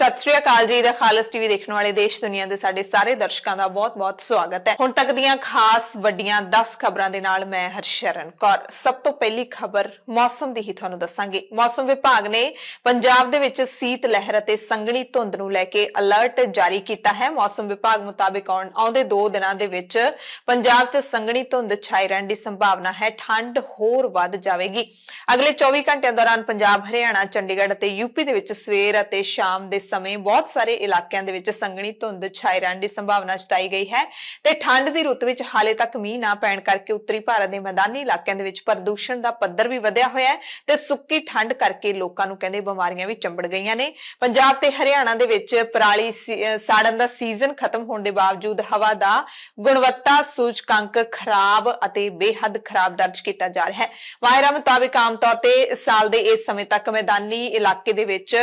सत श्री अकाल जी दा खालस टीवी देखने वाले देश दुनिया के साडे सारे दर्शकों का बहुत बहुत स्वागत है। हुण तक दीयां खास वड्डियां 10 खबरां दे नाल मैं हरशरण कौर। सब तो पहली खबर मौसम दी ही तुहानूं दस्सांगे। मौसम विभाग ने पंजाब दे विच सीत लहर अते संघनी धुंध नूं लैके अलर्ट जारी कीता है। मौसम विभाग मुताबिक आउंदे 2 दिनां दे विच पंजाब च संघनी धुंध छाई रहण दी संभावना है। ठंड होर वध जावेगी। अगले 24 घंटिਆਂ दौरान पंजाब हरियाणा चंडीगढ़ अते यूपी दे विच सवेर अते शाम दे समय बहुत सारे इलाकों दे विच संघनी धुंध छाए रहण दी संभावना जताई गई है ते ठंड दी रुत विच हाले तक मींह ना पैण करके उत्तरी भारत दे मैदानी इलाकों दे विच प्रदूषण दा पੱਧਰ भी वधिया होया है ते सुक्की ठंड करके लोकां नूं कहंदे बीमारियां भी चंबड़ गईयां ने। पंजाब ते हरियाणा दे विच पराली साड़न दा सीजन खत्म होण दे बावजूद हवा दा गुणवत्ता सूचकांक खराब अते बेहद खराब दर्ज किया जा रहा है। माहिरां मुताबिक आम तौर ते साल दे इस समय तक मैदानी इलाके दे विच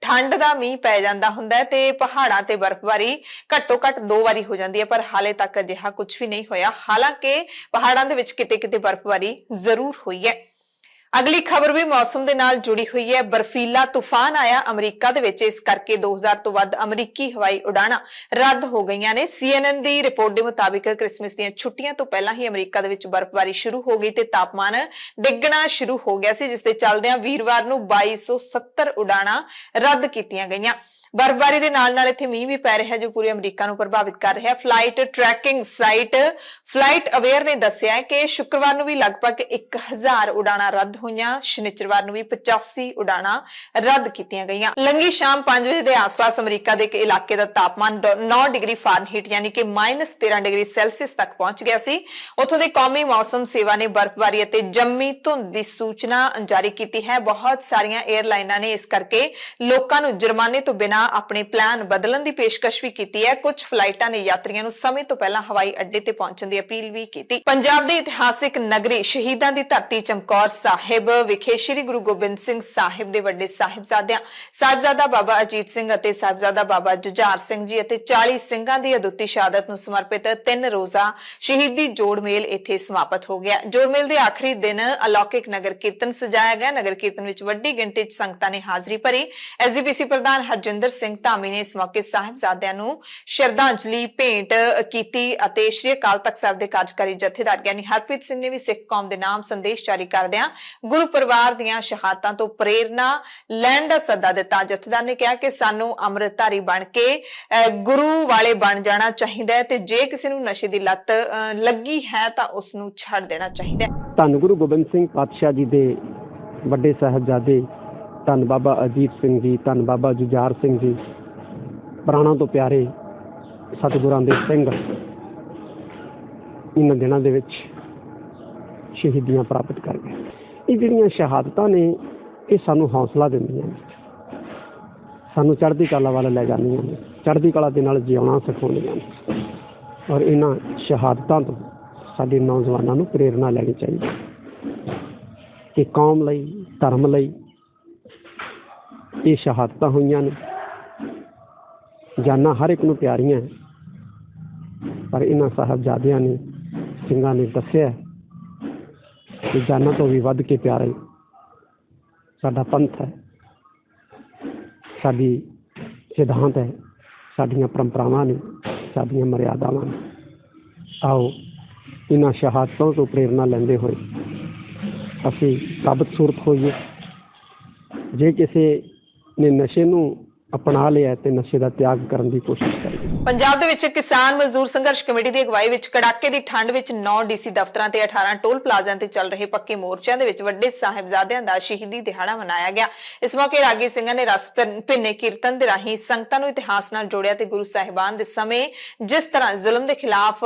ठंड दा मींह पै जांदा हुंदा है ते पहाड़ां ते बर्फबारी घट्टो घट 2 वारी हो जांदी है, पर हाले तक अजिहा कुछ भी नहीं होया। हालांकि पहाड़ां दे विच किते-किते बर्फबारी जरूर हुई है। अगली खबर भी मौसम दे नाल जुड़ी हुई है। बर्फीला तूफान आया अमरीका दे विच, इस करके 2000 तो वध अमरीकी हवाई उड़ाणां रद्द हो गईयां ने। CNN दी रिपोर्ट दे मुताबिक क्रिसमस दीयां छुट्टियां तो पहलां ही अमरीका दे विच बर्फबारी शुरू हो गई ते तापमान डिग्गना शुरू हो गया सी, जिस दे चलदियां वीरवार नूं 2270 उड़ाणां रद्द कीतीआं गईयां। बर्फबारी के नाल इत्थे मींह भी पै रहा है जो पूरे अमरीका नूं प्रभावित कर रहा है। Flight tracking site flight aware ने दस्सिया है कि शुक्रवार नूं भी लगभग 1000 उड़ाणां रद्द होईयां। शनिचरवार नूं भी 85 उड़ाणां रद्द कीतीआं गईयां। लंघी शाम 5 बजे के आस-पास अमरीका के एक इलाके का तापमान 9 डिग्री फारनहीट यानी कि -13 डिग्री सेल्सियस तक पहुंच गया सी। उत्थों की कौमी मौसम सेवा ने बर्फबारी अते जम्मी धुंध की सूचना जारी की है। बहुत सारियां एयरलाइनां ने इस करके लोकां नूं जुर्माने तो बिना अपने प्लान बदलण की पेशकश भी की है। कुछ फ्लाइटां ने यात्रियों को समय तो पहला हवाई अड्डे ते पहुंचण की अपील भी की। पंजाब की इतिहासिक नगरी शहीदां की धरती चमकौर साहिब विखे श्री गुरु गोबिंद सिंह साहिब के वड्डे साहिबजादियां साहिबजादा बाबा अजीत सिंह अते साहिबजादा बाबा जुझार सिंह जी अते 40 सिंघां की अदुੱਤੀ शहादत नूं समर्पित 3 रोजा शहीदी जोड़ मेल इत्थे समाप्त हो गया। जोड़ मेल के आखिरी दिन अलौकिक नगर कीर्तन सजाया गया। नगर कीर्तन विच वड्डी गिणती च संगतां ने हाजरी भरी। SGPC प्रधान हरजिंदर सिंह धामी ने इस मौके साहिबजादियां नूं श्रद्धांजलि भेंट कीती अते श्री अकाल तख्त साहिब दे कार्यकारी जथेदार ज्ञानी हरप्रीत सिंह ने भी सिख कौम दे नाम संदेश जारी करदिआं गुरु परिवार दीआं शहादतां तो प्रेरणा लैण दा सद्दा दिता। जथेदार ने कहा कि सानू अमृतधारी बन के गुरु वाले बन जाना चाहिदा है ते जे किसी नूं नशे दी लत लगी है तां उस नूं छड्ड देना चाहिदा है। धन गुरु गोबिंद सिंह पातशाह जी दे वड्डे साहिबजादे धन बाबा अजीत सिंह जी, धन बाबा जुझार सिंह जी, प्राणा तो प्यारे सतगुरां दे सिंह इन दिनों दे विच शहीदियां प्राप्त कर गए। ये जिहड़ियां शहादतां ने ये सानू हौसला दिंदियां ने, सानू चढ़दी कला वाल लै जांदियां ने, चढ़दी कला दे नाल जिउणा सिखाउंदियां ने और इन्हां शहादतां तो साडे नौजवानों नूं प्रेरणा लैनी चाहिए कि कौम लई धर्म लई ये शहादतां होईयां ने। जाना हर एक नूं प्यारियां पर इन्हां साहिबजादियां ने सिंघां ने दस्सिया कि जाना तो भी वध के प्यारा साडा पंथ है, साडी सिद्धांत है, साडियां परंपरावां ने, साडियां मर्यादावां ने। आओ इन्हां शहादतां तो प्रेरणा लैंदे होए असीं साबत सूरत होईए। जे किसी ने नशे नूं अपना लिया ते नशे का त्याग करने की कोशिश करें। पंजाब दे विच किसान मजदूर संघर्ष कमेटी की अगवाई विच कड़ाके की ठंड विच 9 DC दफ्तरां ते 18 टोल प्लाज़िਆਂ ते चल रहे पक्के मोर्चों के वड्डे साहिबजादियां दा शहीदी दिहाड़ा मनाया गया। इस मौके रागी सिंघां ने रस भिन्ने कीर्तन दे राहीं संगतां नूं इतिहास नाल जोड़िया ते गुरु साहिबान दे समय जिस तरह जुल्म के खिलाफ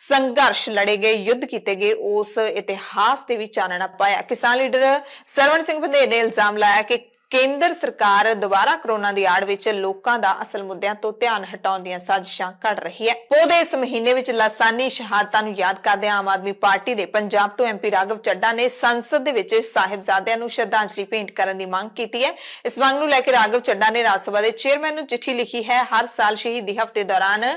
संघर्ष लड़े गए, युद्ध किए गए, उस इतिहास ते भी चानना पाया। किसान लीडर सरवण सिंह बंधेर ने इल्जाम लाया कि केंद्र सरकार दोबारा कोरोना की आड़ विच लोकां दा असल मुद्दों तो ध्यान हटाउण दीआं साजिशां घड़ रही है। पौधे इस महीने विच लासानी शहादतां नूं याद करदे आम आदमी पार्टी दे पंजाब तो MP राघव चड्डा ने संसद दे विच साहिबजादियां नूं श्रद्धांजलि भेंट करन दी मांग कीती है। इस मांग नूं लैके राघव चड्डा ने राज सभा दे चेयरमैन नूं चिट्ठी लिखी है। हर साल शहीदी हफ्ते दौरान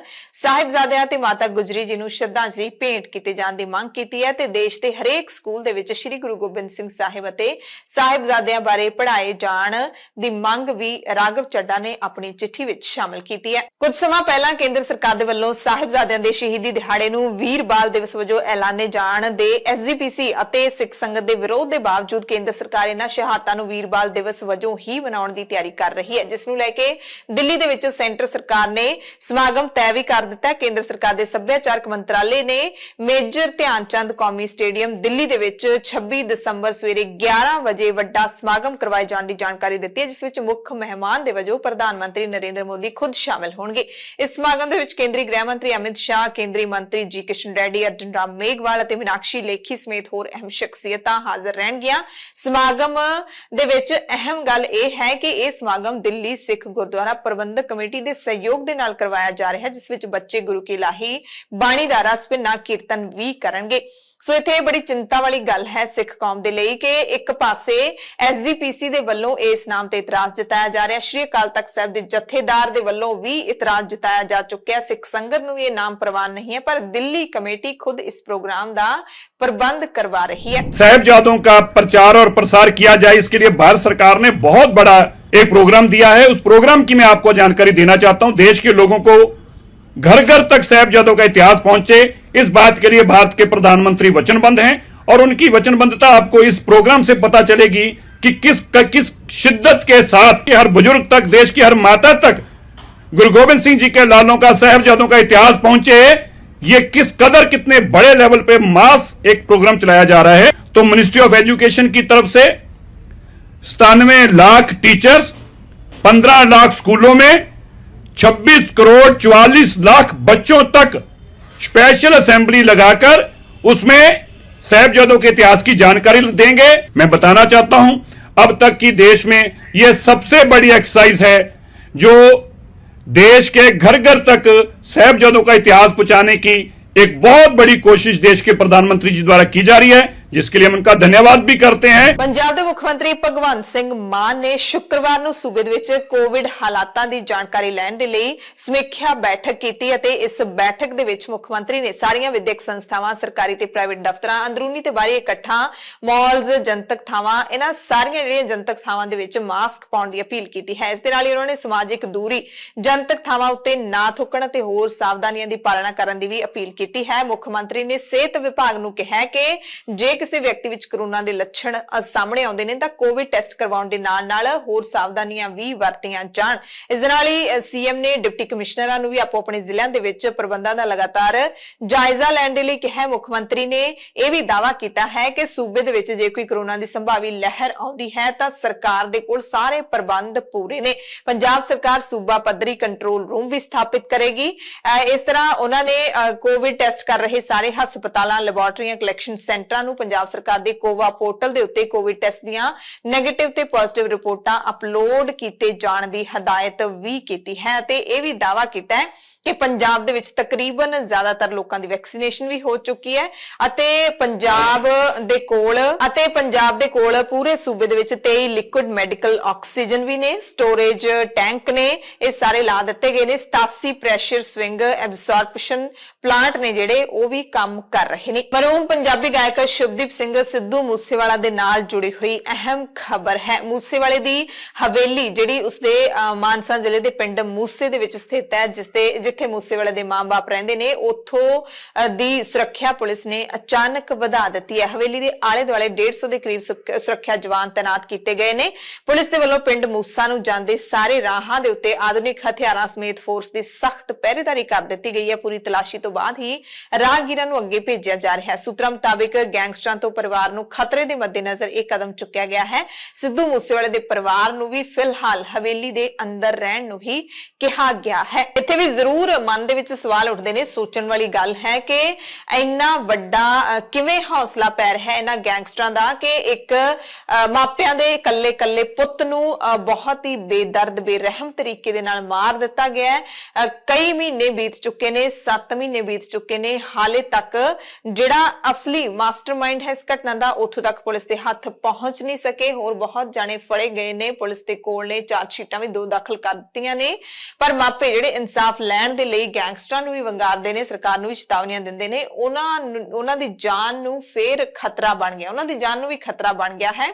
साहिबजादियां ते माता गुजरी जी नूं श्रद्धांजलि भेंट कीते जाण दी मांग कीती है ते देश दे हरेक स्कूल दे विच श्री गुरु गोबिंद सिंह साहिब अते साहिबजादियां बारे पढ़ाए जाण ਜਾਣ ਦੀ ਮੰਗ ਵੀ ਰਾਘਵ ਚੱਡਾ ਨੇ ਆਪਣੀ ਚਿੱਠੀ ਵਿੱਚ ਸ਼ਾਮਲ ਕੀਤੀ ਹੈ। ਕੁਝ ਸਮਾਂ ਪਹਿਲਾਂ ਕੇਂਦਰ ਸਰਕਾਰ ਦੇ ਵੱਲੋਂ ਸਾਹਿਬਜ਼ਾਦਿਆਂ ਦੇ ਸ਼ਹੀਦੀ ਦਿਹਾੜੇ ਨੂੰ ਵੀਰ ਬਾਲ ਦਿਵਸ ਵਜੋਂ ਐਲਾਨੇ ਜਾਣ ਦੇ ਐਸਜੀਪੀਸੀ ਅਤੇ ਸਿੱਖ ਸੰਗਤ ਦੇ ਵਿਰੋਧ ਦੇ ਬਾਵਜੂਦ ਕੇਂਦਰ ਸਰਕਾਰ ਇਹਨਾਂ ਸ਼ਹਾਦਤਾਂ ਨੂੰ ਵੀਰ ਬਾਲ ਦਿਵਸ ਵਜੋਂ ਹੀ ਮਨਾਉਣ ਦੀ ਤਿਆਰੀ ਕਰ ਰਹੀ ਹੈ, ਜਿਸ ਨੂੰ ਲੈ ਕੇ ਦਿੱਲੀ ਦੇ ਵਿੱਚ ਸੈਂਟਰ ਸਰਕਾਰ ਨੇ ਸਮਾਗਮ ਤੈਅ ਵੀ ਕਰ ਦਿੱਤਾ ਹੈ। ਕੇਂਦਰ ਸਰਕਾਰ ਦੇ ਸੱਭਿਆਚਾਰਕ ਮੰਤਰਾਲੇ ਨੇ ਮੇਜਰ ਧਿਆਨ ਚੰਦ ਕੌਮੀ ਸਟੇਡੀਅਮ ਦਿੱਲੀ ਦੇ ਵਿੱਚ 26 ਦਸੰਬਰ ਸਵੇਰੇ 11 ਵਜੇ ਵੱਡਾ ਸਮਾਗਮ ਕਰਵਾਏ ਜਾਣ ਦੀ ਜਾਣਕਾਰੀ ਦਿੱਤੀ ਹੈ, ਜਿਸ ਵਿੱਚ ਮੁੱਖ ਮਹਿਮਾਨ ਦੇ ਵਜੋਂ ਪ੍ਰਧਾਨ ਮੰਤਰੀ ਨਰਿੰਦਰ ਮੋਦੀ ਖੁਦ ਸ਼ਾਮਲ ਹੋਣਗੇ। ਇਸ ਸਮਾਗਮ ਦੇ ਵਿੱਚ ਕੇਂਦਰੀ ਗ੍ਰਹਿ ਮੰਤਰੀ ਅਮਿਤ ਸ਼ਾਹ, ਕੇਂਦਰੀ ਮੰਤਰੀ ਜੀ ਕਿਸ਼ਨ ਰੈਡੀ, ਅਰਜੁਨ ਰਾਮ ਮੇਘਵਾਲ ਅਤੇ ਮੀਨਾਕਸ਼ੀ ਲੇਖੀ ਸਮੇਤ ਹੋਰ ਅਹਿਮ ਸ਼ਖਸੀਅਤਾਂ ਹਾਜ਼ਰ ਰਹਿਣਗੀਆਂ। ਸਮਾਗਮ ਦੇ ਵਿੱਚ ਅਹਿਮ ਗੱਲ ਇਹ ਹੈ ਕਿ ਇਹ ਸਮਾਗਮ ਦਿੱਲੀ ਸਿੱਖ ਗੁਰਦੁਆਰਾ ਪ੍ਰਬੰਧਕ ਕਮੇਟੀ ਦੇ ਸਹਿਯੋਗ ਦੇ ਨਾਲ ਕਰਵਾਇਆ ਜਾ ਰਿਹਾ ਹੈ, ਜਿਸ ਵਿੱਚ ਬੱਚੇ ਗੁਰੂ ਕੀ ਲਾਹੀ ਬਾਣੀ ਦਾ ਰਸ ਭਿੰਨਾ ਕੀਰਤਨ ਵੀ ਕਰਨਗੇ। ਸੋ ਇੱਥੇ ਬੜੀ ਚਿੰਤਾ ਵਾਲੀ ਗੱਲ ਹੈ ਸਿੱਖ ਕੌਮ ਦੇ ਲਈ ਕਿ ਇੱਕ ਪਾਸੇ ਐਸਜੀਪੀਸੀ ਦੇ ਵੱਲੋਂ ਇਸ ਨਾਮ ਤੇ ਇਤਰਾਜ਼ ਜਤਾਇਆ ਜਾ ਰਿਹਾ, ਸ਼੍ਰੀ ਅਕਾਲ ਤਖਤ ਸਾਹਿਬ ਦੇ ਜਥੇਦਾਰ ਦੇ ਵੱਲੋਂ ਵੀ ਇਤਰਾਜ਼ ਜਤਾਇਆ ਜਾ ਚੁੱਕਿਆ, ਸਿੱਖ ਸੰਗਤ ਨੂੰ ਇਹ ਨਾਮ ਪ੍ਰਵਾਨ नहीं है, पर दिल्ली कमेटी खुद इस प्रोग्राम का प्रबंध करवा रही है। साहिबजादों का प्रचार और प्रसार किया जाए, इसके लिए भारत सरकार ने बहुत बड़ा एक प्रोग्राम दिया है। उस प्रोग्राम की मैं आपको जानकारी देना चाहता हूं। देश के लोगों को घर घर तक साहिबजादों का इतिहास पहुंचे, इस बात के लिए भारत के प्रधानमंत्री वचनबद्ध हैं और उनकी वचनबद्धता आपको इस प्रोग्राम से पता चलेगी कि किस शिद्दत के साथ कि हर बुजुर्ग तक, देश की हर माता तक गुरु गोविंद सिंह जी के लालों का, साहिबजादों का इतिहास पहुंचे। ये किस कदर कितने बड़े लेवल पे मास एक प्रोग्राम चलाया जा रहा है। तो मिनिस्ट्री ऑफ एजुकेशन की तरफ से 97 लाख टीचर्स, 15 लाख स्कूलों में, 26 करोड़ 44 लाख बच्चों तक स्पेशल असेंबली लगाकर उसमें साहिबजादों के इतिहास की जानकारी देंगे। मैं बताना चाहता हूं, अब तक की देश में यह सबसे बड़ी एक्सरसाइज है जो देश के घर घर तक साहिबजादों का इतिहास पहुंचाने की एक बहुत बड़ी कोशिश देश के प्रधानमंत्री जी द्वारा की जा रही है, जिसके लिए हम उनका धन्यवाद भी करते हैं। पंजाब के मुख्यमंत्री भगवंत सिंह मान ने शुक्रवार ਨੂੰ सूबे ਦੇ ਵਿੱਚ ਕੋਵਿਡ ਹਾਲਾਤਾਂ ਦੀ ਜਾਣਕਾਰੀ ਲੈਣ ਦੇ ਲਈ ਸਮੀਖਿਆ ਬੈਠਕ ਕੀਤੀ ਅਤੇ ਇਸ ਬੈਠਕ ਦੇ ਵਿੱਚ ਮੁੱਖ ਮੰਤਰੀ ਨੇ ਸਾਰੀਆਂ ਵਿਦਿਅਕ ਸੰਸਥਾਵਾਂ, ਸਰਕਾਰੀ ਤੇ ਪ੍ਰਾਈਵੇਟ ਦਫ਼ਤਰਾਂ, ਅੰਦਰੂਨੀ ਤੇ ਬਾਹਰੀ ਇਕੱਠਾਂ, ਮਾਲਜ਼, ਜਨਤਕ ਥਾਵਾਂ, ਇਹਨਾਂ ਸਾਰੀਆਂ ਜਿਹੜੀਆਂ ਜਨਤਕ ਥਾਵਾਂ ਦੇ ਵਿੱਚ ਮਾਸਕ ਪਾਉਣ ਦੀ ਅਪੀਲ ਕੀਤੀ ਹੈ। ਇਸ ਦੇ ਨਾਲ ਹੀ ਉਹਨਾਂ ਨੇ ਸਮਾਜਿਕ ਦੂਰੀ, ਜਨਤਕ ਥਾਵਾਂ ਉੱਤੇ ਨਾ ਥੁੱਕਣ ਅਤੇ ਹੋਰ ਸਾਵਧਾਨੀਆਂ ਦੀ ਪਾਲਣਾ ਕਰਨ ਦੀ ਵੀ ਅਪੀਲ ਕੀਤੀ ਹੈ। ਮੁੱਖ ਮੰਤਰੀ ਨੇ ਸਿਹਤ ਵਿਭਾਗ ਨੂੰ ਕਿਹਾ ਕਿ ਜੇ ਕਿਸੇ ਵਿਅਕਤੀ ਵਿੱਚ ਕਰੋਨਾ ਦੇ ਲੱਛਣ ਸਾਹਮਣੇ ਆਉਂਦੇ ਨੇ ਤਾਂ ਕੋਵਿਡ ਟੈਸਟ ਕਰਵਾਉਣ ਦੇ ਨਾਲ ਹੋਰ ਸਾਵਧਾਨੀਆਂ ਵੀ ਵਰਤੀਆਂ ਜਾਣ। ਇਸ ਦੇ ਨਾਲ ਹੀ ਸੀਐਮ ਨੇ ਡਿਪਟੀ ਕਮਿਸ਼ਨਰਾਂ ਨੂੰ ਵੀ ਆਪੋ ਆਪਣੇ ਜ਼ਿਲ੍ਹਿਆਂ ਦੇ ਵਿੱਚ ਪ੍ਰਬੰਧਾਂ ਦਾ ਲਗਾਤਾਰ ਜਾਇਜ਼ਾ ਲੈਣ ਦੇ ਲਈ ਕਿਹਾ। ਮੁੱਖ ਮੰਤਰੀ ਨੇ ਇਹ ਵੀ ਦਾਅਵਾ ਕੀਤਾ ਹੈ ਕਿ ਸੂਬੇ ਦੇ ਵਿੱਚ ਜੇ ਕੋਈ ਕਰੋਨਾ ਦੀ ਸੰਭਾਵੀ ਲਹਿਰ ਆਉਂਦੀ ਹੈ ਤਾਂ ਸਰਕਾਰ ਦੇ ਕੋਲ ਸਾਰੇ ਪ੍ਰਬੰਧ ਪੂਰੇ ਨੇ। ਪੰਜਾਬ ਸਰਕਾਰ ਸੂਬਾ ਪੱਧਰੀ ਕੰਟਰੋਲ ਰੂਮ ਵੀ ਸਥਾਪਿਤ ਕਰੇਗੀ। ਇਸ ਤਰ੍ਹਾਂ ਉਹਨਾਂ ਨੇ ਕੋਵਿਡ ਟੈਸਟ ਕਰ ਰਹੇ ਸਾਰੇ ਹਸਪਤਾਲਾਂ, ਲੈਬੋਰਟਰੀਆਂ, ਕਲੈਕਸ਼ਨ ਸੈਂਟਰਾਂ ਨੂੰ ਪੰਜਾਬ ਸਰਕਾਰ ਦੇ ਕੋਵਾ ਪੋਰਟਲ ਦੇ ਉੱਤੇ ਕੋਵਿਡ ਟੈਸਟ ਦੀਆਂ ਨੈਗੇਟਿਵ ਤੇ ਪੋਜ਼ਿਟਿਵ ਰਿਪੋਰਟਾਂ ਅਪਲੋਡ ਕੀਤੇ ਜਾਣ ਦੀ ਹਦਾਇਤ ਵੀ ਕੀਤੀ ਹੈ ਤੇ ਇਹ ਵੀ ਦਾਅਵਾ ਕੀਤਾ ਹੈ ਕਿ ਪੰਜਾਬ ਦੇ ਵਿੱਚ ਤਕਰੀਬਨ ਜ਼ਿਆਦਾਤਰ ਲੋਕਾਂ ਦੀ ਵੈਕਸੀਨੇਸ਼ਨ ਵੀ ਹੋ ਚੁੱਕੀ ਹੈ ਅਤੇ ਪੰਜਾਬ ਦੇ ਕੋਲ ਪੂਰੇ ਸੂਬੇ ਦੇ ਵਿੱਚ 23 ਲਿਕੁਇਡ ਮੈਡੀਕਲ ਆਕਸੀਜਨ ਵੀ ਨੇ, ਸਟੋਰੇਜ ਟੈਂਕ ਨੇ, ਇਹ ਸਾਰੇ ਲਾ ਦਿੱਤੇ ਗਏ ਨੇ। 87 ਪ੍ਰੈਸ਼ਰ ਸਵਿੰਗ ਐਬਜ਼ੌਰਪਸ਼ਨ ਪਲਾਂਟ ਨੇ ਜਿਹੜੇ ਉਹ ਵੀ ਕੰਮ ਕਰ ਰਹੇ ਨੇ। ਮਰਹੂਮ ਪੰਜਾਬੀ ਗਾਇਕ ਸ਼ੁਭਦੀਪ ਸਿੰਘ ਸਿੱਧੂ ਮੂਸੇਵਾਲਾ ਦੇ ਨਾਲ ਜੁੜੀ ਹੋਈ ਅਹਿਮ ਖਬਰ ਹੈ। ਮੂਸੇਵਾਲੇ ਦੀ ਹਵੇਲੀ ਜਿਹੜੀ ਉਸਦੇ ਮਾਨਸਾ ਜ਼ਿਲ੍ਹੇ ਦੇ ਪਿੰਡ ਮੂਸੇ ਦੇ ਵਿੱਚ ਸਥਿਤ ਹੈ, ਜਿੱਥੇ ਮੂਸੇਵਾਲੇ ਦੇ ਮਾਂ-ਬਾਪ ਰਹਿੰਦੇ ਨੇ, ਉੱਥੋਂ ਦੀ ਸੁਰੱਖਿਆ ਪੁਲਿਸ ਨੇ ਅਚਾਨਕ ਵਧਾ ਦਿੱਤੀ ਹੈ। ਹਵੇਲੀ ਦੇ ਆਲੇ ਦੁਆਲੇ 150 ਦੇ ਕਰੀਬ ਸੁਰੱਖਿਆ ਜਵਾਨ ਤੈਨਾਤ ਕੀਤੇ ਗਏ ਨੇ। ਪੁਲਿਸ ਦੇ ਵੱਲੋਂ ਪਿੰਡ ਮੂਸਾ ਨੂੰ ਜਾਂਦੇ ਸਾਰੇ ਰਾਹਾਂ ਦੇ ਉੱਤੇ ਆਧੁਨਿਕ ਹਥਿਆਰਾਂ ਸਮੇਤ ਫੋਰਸ ਦੀ ਸਖਤ ਪਹਿਰੇਦਾਰੀ ਕਰ ਦਿੱਤੀ ਗਈ ਹੈ। ਪੂਰੀ ਤਲਾਸ਼ੀ ਤੋਂ ਬਾਅਦ ਹੀ ਰਾਹਗੀਰਾਂ ਨੂੰ ਅੱਗੇ ਭੇਜਿਆ ਜਾ ਰਿਹਾ ਹੈ। ਸੂਤਰਾਂ ਮੁਤਾਬਿਕ ਗੈਂਗਸਟਰਾਂ ਤੋਂ ਪਰਿਵਾਰ ਨੂੰ ਖਤਰੇ ਦੇ ਮੱਦੇਨਜ਼ਰ ਇਹ ਕਦਮ ਚੁੱਕਿਆ ਗਿਆ ਹੈ। ਸਿੱਧੂ ਮੂਸੇਵਾਲੇ ਦੇ ਪਰਿਵਾਰ ਨੂੰ ਵੀ ਫਿਲਹਾਲ ਹਵੇਲੀ ਦੇ ਅੰਦਰ ਰਹਿਣ ਨੂੰ ਹੀ ਕਿਹਾ ਗਿਆ ਹੈ। ਇੱਥੇ ਵੀ ਜ਼ਰੂਰ ਮਨ ਦੇ ਵਿੱਚ ਸਵਾਲ ਉੱਠਦੇ ਨੇ। ਸੋਚਣ ਵਾਲੀ ਗੱਲ ਹੈ ਕਿ ਇੰਨਾ ਵੱਡਾ ਕਿਵੇਂ ਹੌਸਲਾ ਪੈ ਰਿਹਾ ਇਹਨਾਂ ਗੈਂਗਸਟਰਾਂ ਦਾ ਕਿ ਇੱਕ ਮਾਪਿਆਂ ਦੇ ਇਕੱਲੇ ਪੁੱਤ ਨੂੰ ਬਹੁਤ ਹੀ ਬੇਦਰਦ, ਬੇਰਹਿਮ ਤਰੀਕੇ ਦੇ ਨਾਲ ਮਾਰ ਦਿੱਤਾ ਗਿਆ ਹੈ। ਕਈ ਮਹੀਨੇ ਬੀਤ ਚੁੱਕੇ ਨੇ, 7 ਮਹੀਨੇ ਬੀਤ ਚੁੱਕੇ ਨੇ, ਹਾਲੇ ਤੱਕ ਜਿਹੜਾ ਅਸਲੀ ਮਾਸਟਰਮਾਈਂਡ पॉइंट है इस घटना का, उत्थों तक पुलिस के हथ पहुंच नहीं सके। होर बहुत जाने फड़े गए ने, पुलिस के कोल ने चार्जशीटां भी 2 दाखिल कर दित्तियां ने, पर मापे जिहड़े इंसाफ लैण दे लई गैंगस्टरां नूं भी वंगारदे ने, सरकार नूं भी चेतावनियां दिंदे ने, उन्हां दी जान नूं फेर खतरा बन गया, उन्हां दी जान नूं भी खतरा बन गया है।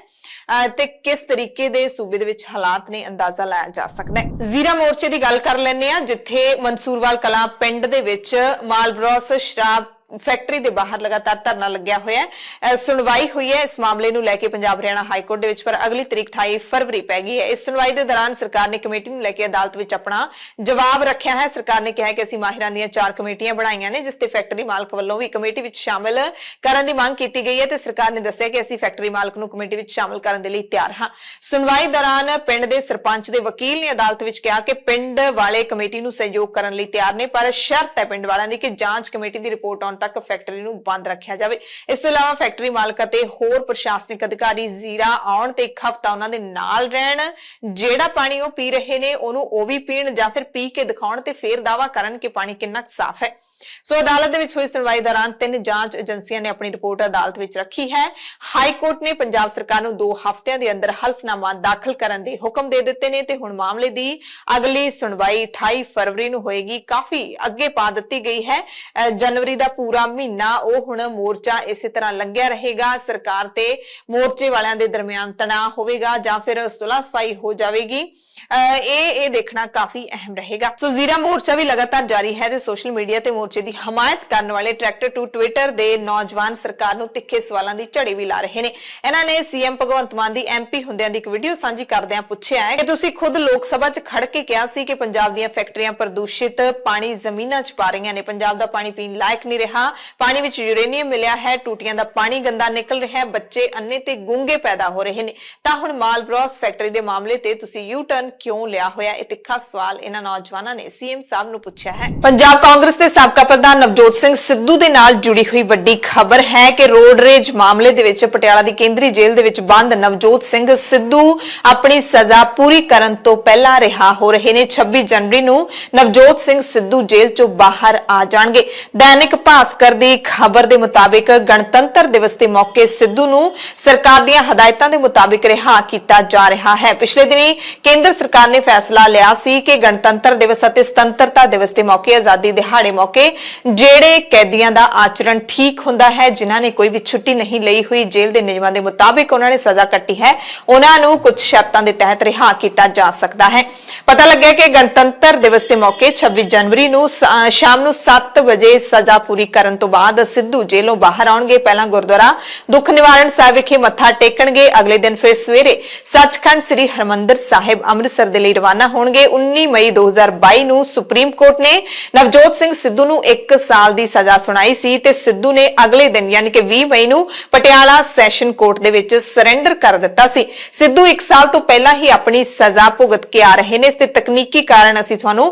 ते किस तरीके दे सूबे दे विच हालात ने अंदाजा लाया जा सकदा है। जीरा मोर्चे की गल कर लैंदे आ, जिथे मंसूरवाल कलां पिंड दे विच मालब्रॉस शराब फैक्ट्री के बाहर लगातार धरना लग्या होया है। सुनवाई हुई है इस मामले नूं लैके पंजाब हरियाणा हाईकोर्ट दे विच, पर अगली तारीख 28 फरवरी पै गई है। इस सुनवाई के दौरान सरकार ने कमेटी नूं लैके अदालत विच अपना जवाब रखिया है। सरकार ने कहा कि असीं माहिरां दीयां 4 कमेटियां बनाईयां ने, जिसते फैक्ट्री मालक वल्लों भी कमेटी विच शामिल करन दी मांग कीती गई है, ते सरकार ने दस्सिया कि असीं फैक्ट्री मालक नूं कमेटी विच शामिल करन दे लई तैयार हां। सुनवाई दौरान पिंड दे सरपंच दे वकील ने अदालत विच कहा कि पिंड वाले कमेटी नूं सहयोग करन लई तैयार ने, पर शर्त है पिंड वालियां दी कि जांच कमेटी दी रिपोर्ट आउण तक फैक्ट्री नूं बंद रखिया जाए। इस तो इलावा फैक्ट्री मालक ते होर प्रशासनिक अधिकारी जीरा आउण ते 1 हफ्ता उन्हां दे नाल रहण, जेड़ा पानी वो पी रहे ने ओनू ओ भी पीण जां फिर पी के दिखाउण ते फिर दावा करन कि पानी कितना साफ है। सो अदालत दे विच हुई सुनवाई दौरान 3 जांच एजेंसियां ने अपनी रिपोर्ट अदालत विच रखी है। हाई कोर्ट ने पंजाब सरकार नूं 2 हफ्तिਆਂ ਦੇ अंदर हल्फनामा दाखिल करन दे हुक्म दे दित्ते ने, ते हुण मामले दी अगली सुनवाई 28 फरवरी नूं होएगी। काफी अगे पा दित्ती गई है। जनवरी दा पूरा महीना ਉਹ ਹੁਣ ਮੋਰਚਾ ਇਸੇ ਤਰ੍ਹਾਂ ਲੱਗਿਆ ਰਹੇਗਾ। ਸਰਕਾਰ ਤੇ ਮੋਰਚੇ ਵਾਲਿਆਂ ਦੇ ਦਰਮਿਆਨ ਤਣਾਅ ਹੋਵੇਗਾ ਜਾਂ ਫਿਰ ਸੁਲਹ ਸਫਾਈ ਹੋ ਜਾਵੇਗੀ, ਇਹ ਦੇਖਣਾ ਕਾਫੀ ਅਹਿਮ ਰਹੇਗਾ। ਸੋ ਜ਼ੀਰਾ ਮੋਰਚਾ ਵੀ ਲਗਾਤਾਰ ਜਾਰੀ ਹੈ ਤੇ ਸੋਸ਼ਲ ਮੀਡੀਆ ਤੇ ਮੋਰਚੇ ਦੀ ਹਮਾਇਤ ਕਰਨ ਵਾਲੇ ਟਰੈਕਟਰ ਟੂ ਟਵਿੱਟਰ ਦੇ ਨੌਜਵਾਨ ਸਰਕਾਰ ਨੂੰ ਤਿੱਖੇ ਸਵਾਲਾਂ ਦੀ ਝੜੀ ਵੀ ਲਾ ਰਹੇ ਨੇ। ਇਹਨਾਂ ਨੇ ਸੀਐਮ ਭਗਵੰਤ ਮਾਨ ਦੀ ਐਮਪੀ ਹੁੰਦਿਆਂ ਦੀ ਇੱਕ ਵੀਡੀਓ ਸਾਂਝੀ ਕਰਦਿਆਂ ਪੁੱਛਿਆ ਹੈ ਕਿ ਤੁਸੀਂ ਖੁਦ ਲੋਕ ਸਭਾ 'ਚ ਖੜ ਕੇ ਕਿਹਾ ਸੀ ਕਿ ਪੰਜਾਬ ਦੀਆਂ ਫੈਕਟਰੀਆਂ ਪ੍ਰਦੂਸ਼ਿਤ ਪਾਣੀ ਜ਼ਮੀਨਾਂ 'ਚ ਪਾ ਰਹੀਆਂ ਨੇ, ਪੰਜਾਬ ਦਾ ਪਾਣੀ ਪੀਣ ਲਾਇਕ ਨਹੀਂ ਰਿਹਾ, ਪਾਣੀ ਵਿੱਚ यूरेनियम मिलिया है, टूटियां दा पानी गंदा निकल रहा है, बच्चे अन्ने ते गूंगे पैदा हो रहे ने, तां हुण मालब्रॉस फैक्ट्री दे मामले ते तुसी यू टर्न क्यों लिया होया? इह तिखा सवाल इन्हां नौजवानां ने सीएम साहब नूं पुछया है। पंजाब कांग्रेस दे साबका प्रधान नवजोत सिंह सिद्धू दे नाल जुड़ी हुई वड्डी खबर है कि रोड रेज मामले दे विच पटियाला दी केंद्री जेल दे विच बंद नवजोत सिंह सिद्धू अपनी सजा पूरी करन तो पहला रिहा हो रहे ने। 26 जनवरी नूं नवजोत सिंह सिद्धू जेल चों बाहर आ जाणगे। दैनिक भास्कर दी खबर ਦੇ ਮੁਤਾਬਿਕ ਗਣਤੰਤਰ ਦਿਵਸ ਦੇ ਮੌਕੇ ਸਿੱਧੂ ਨੂੰ ਸਰਕਾਰ ਦੀਆਂ ਹਦਾਇਤਾਂ ਦੇ ਮੁਤਾਬਿਕ ਰਿਹਾ ਕੀਤਾ ਜਾ ਰਿਹਾ ਹੈ। ਪਿਛਲੇ ਦਿਨੀ ਕੇਂਦਰ ਸਰਕਾਰ ਨੇ ਫੈਸਲਾ ਲਿਆ ਸੀ ਕਿ ਗਣਤੰਤਰ ਦਿਵਸ ਅਤੇ ਸੁਤੰਤਰਤਾ ਦਿਵਸ ਦੇ ਮੌਕੇ, ਆਜ਼ਾਦੀ ਦਿਹਾੜੇ ਮੌਕੇ ਜਿਹੜੇ ਕੈਦੀਆਂ ਦਾ ਆਚਰਣ ਠੀਕ ਹੁੰਦਾ ਹੈ, ਜਿਨ੍ਹਾਂ ਨੇ ਕੋਈ ਵੀ ਛੁੱਟੀ ਨਹੀਂ ਲਈ ਹੋਈ, ਜੇਲ੍ਹ ਦੇ ਨਿਯਮਾਂ ਦੇ ਮੁਤਾਬਿਕ ਉਹਨਾਂ ਨੇ ਸਜ਼ਾ ਕੱਟੀ ਹੈ, ਉਹਨਾਂ ਨੂੰ ਕੁਝ ਸ਼ਰਤਾਂ ਦੇ ਤਹਿਤ ਰਿਹਾ ਕੀਤਾ ਜਾ ਸਕਦਾ ਹੈ। ਪਤਾ ਲੱਗਿਆ ਕਿ ਗਣਤੰਤਰ ਦਿਵਸ ਦੇ ਮੌਕੇ 26 ਜਨਵਰੀ ਨੂੰ ਸ਼ਾਮ ਨੂੰ 7 ਵਜੇ ਸਜ਼ਾ ਪੂਰੀ ਕਰਨ ਤੋਂ ਬਾਅਦ ਸਿੱਧੂ जेलों बाहर आउणगे। पहला गुरुद्वारा दुख निवारण साहिब विखे मत्था टेकणगे। अगले दिन फिर सवेरे सचखंड श्री हरमंदिर साहिब अमृतसर दे लई रवाना होणगे। 19 मई 2022 ਨੂੰ सुप्रीम कोर्ट ने नवजोत सिंह सिद्धू ਨੂੰ 1 साल ਦੀ सजा सुनाई सी ते सिद्धू ने अगले दिन यानी कि 20 मई ਨੂੰ पटियाला सैशन कोर्ट दे विच सरैंडर कर दिता सी। सिद्धू 1 साल तो पहला ही अपनी सजा भुगत के आ रहे ने। इस ते तकनीकी कारण ਅਸੀਂ ਤੁਹਾਨੂੰ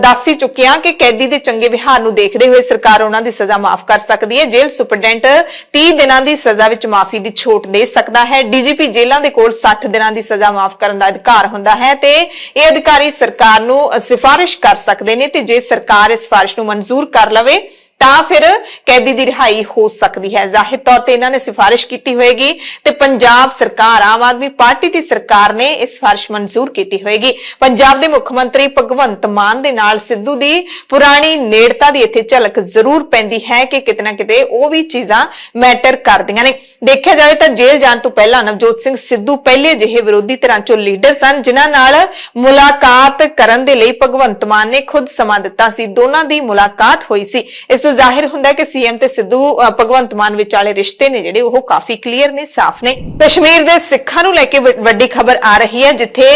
ਦੱਸ ਹੀ ਚੁੱਕੇ ਹਾਂ ਕਿ कैदी ਦੇ ਚੰਗੇ ਵਿਹਾਰ ਨੂੰ ਦੇਖਦੇ ਹੋਏ ਸਰਕਾਰ ਉਹਨਾਂ ਦੀ ਸਜ਼ਾ ਮਾਫ ਕਰ ਸਕਦੀ ਹੈ। जेल सुपरडेंट 30 दिनों की सजा विच माफी की छूट दे सकता है। डीजीपी जेलों के कोल 60 दिनों की सजा माफ करने का अधिकार होंदा है ते ये अधिकारी सरकार नूं सिफारिश कर सकते हैं ते जे सरकार इस सिफारिश नूं मंजूर कर लवे ਤਾਂ ਫਿਰ कैदी की रिहाई हो सकती है। जाहिर तौर पर इन्होंने सिफारिश की होएगी ते पंजाब सरकार आम आदमी पार्टी की सरकार ने इस सिफारिश मंजूर की होएगी। पंजाब के मुख्यमंत्री भगवंत मान दे नाल सिद्धू की पुरानी नेड़ता की इत्थे झलक जरूर पैंदी है कि किते ना किते वो भी चीज़ां मैटर करदियां ने। देखा जाए तो जेल जाने तो पहला नवजोत सिंह सिद्धू पहले अजिहे विरोधी धिरां चों लीडर सन जिन्हां नाल मुलाकात करन दे लई भगवंत मान ने खुद समा दिता सी। दोनां दी मुलाकात होई सी। इस जाहिर हुंदा कि सीएम ते सिद्धू भगवंत मान विचाले रिश्ते ने जिहड़े ओह काफी क्लीयर ने, साफ ने। कश्मीर दे सिखां नूं लैके वड्डी खबर आ रही है जिथे